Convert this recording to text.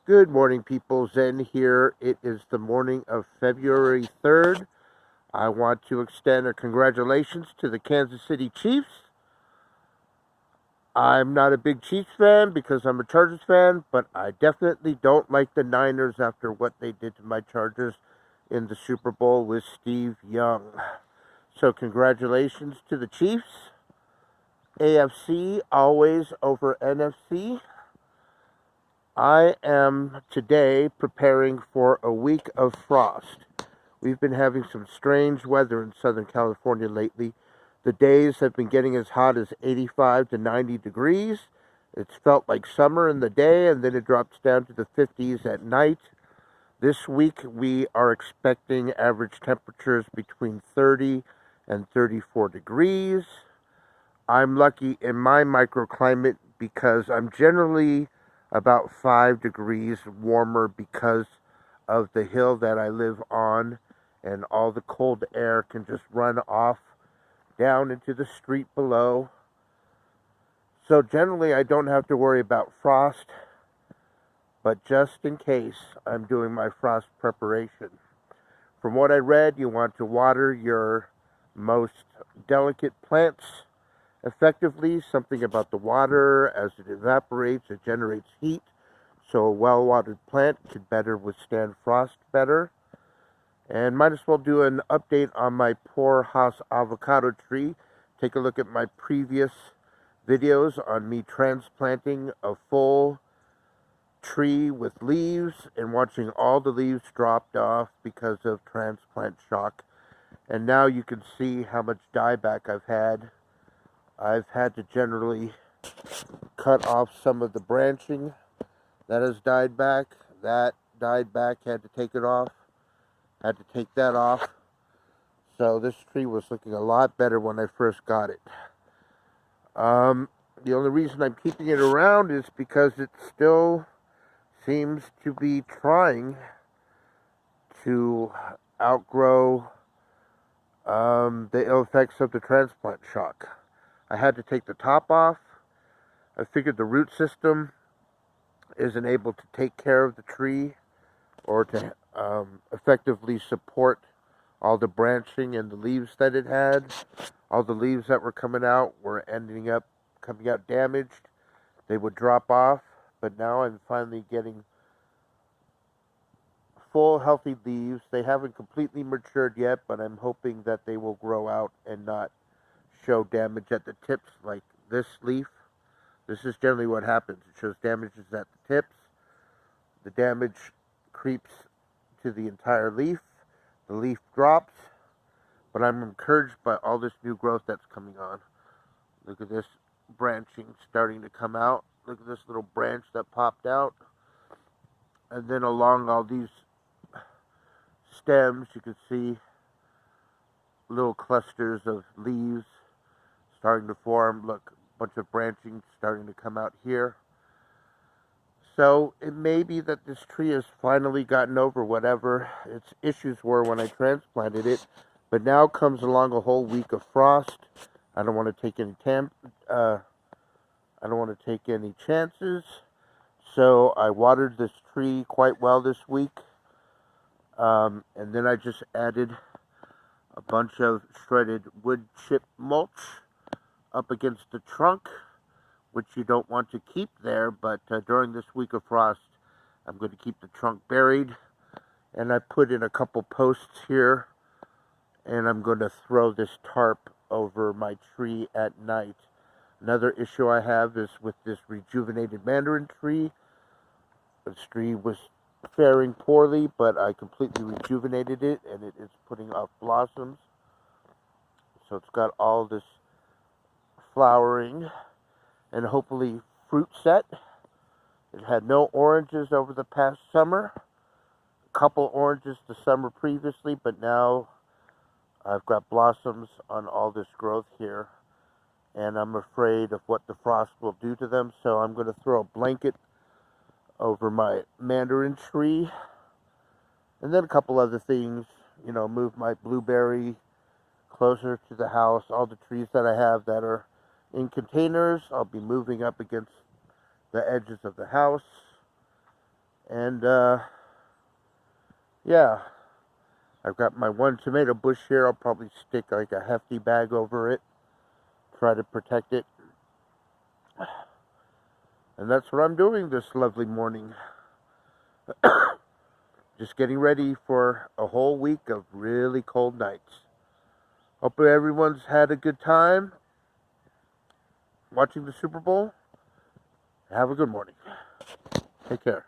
Good morning, people. Zen here. It is the morning of February 3rd. I want to extend a congratulations to the Kansas City Chiefs. I'm not a big Chiefs fan because I'm a Chargers fan, but I definitely don't like the Niners after what they did to my Chargers in the Super Bowl with Steve Young. So congratulations to the Chiefs. AFC always over NFC. I am today preparing for a week of frost. We've been having some strange weather in Southern California lately. The days have been getting as hot as 85 to 90 degrees. It's felt like summer in the day, and then it drops down to the 50s at night. This week, we are expecting average temperatures between 30 and 34 degrees. I'm lucky in my microclimate because I'm generally about 5 degrees warmer because of the hill that I live on, and all the cold air can just run off down into the street below. So generally I don't have to worry about frost, but just in case, I'm doing my frost preparation. From what I read, you want to water your most delicate plants effectively. Something about the water, as it evaporates, it generates heat. So a well-watered plant could better withstand frost better. And might as well do an update on my poor house avocado tree. Take a look at my previous videos on me transplanting a full tree with leaves and watching all the leaves dropped off because of transplant shock. And now you can see how much dieback I've had. I've had to generally cut off some of the branching that has died back. That died back, had to take it off. Had to take that off. So this tree was looking a lot better when I first got it. The only reason I'm keeping it around is because it still seems to be trying to outgrow the ill effects of the transplant shock. I had to take the top off. I figured the root system isn't able to take care of the tree or to effectively support all the branching and the leaves that it had. All the leaves that were coming out were ending up coming out damaged. They would drop off, but now I'm finally getting full healthy leaves. They haven't completely matured yet, but I'm hoping that they will grow out and not show damage at the tips like this leaf. This is generally what happens. It shows damages at the tips. The damage creeps to the entire leaf. The leaf drops, but I'm encouraged by all this new growth that's coming on. Look at this branching starting to come out. Look at this little branch that popped out. And then along all these stems, you can see little clusters of leaves starting to form. Look, a bunch of branching starting to come out here. So it may be that this tree has finally gotten over whatever its issues were when I transplanted it, but now comes along a whole week of frost. I don't want to take any chances. So I watered this tree quite well this week, and then I just added a bunch of shredded wood chip mulch up against the trunk, which you don't want to keep there, but during this week of frost, I'm going to keep the trunk buried. And I put in a couple posts here, and I'm going to throw this tarp over my tree at night. Another issue I have is with this rejuvenated mandarin tree. This tree was faring poorly, but I completely rejuvenated it, and it is putting off blossoms. So it's got all this flowering and hopefully fruit set. It had no oranges over the past summer. A couple oranges the summer previously, but now I've got blossoms on all this growth here, and I'm afraid of what the frost will do to them. So I'm going to throw a blanket over my mandarin tree, and then a couple other things, move my blueberry closer to the house. All the trees that I have that are in containers, I'll be moving up against the edges of the house. And, yeah, I've got my one tomato bush here. I'll probably stick like a hefty bag over it, try to protect it. And that's what I'm doing this lovely morning. Just getting ready for a whole week of really cold nights. Hope everyone's had a good time watching the Super Bowl. Have a good morning. Take care.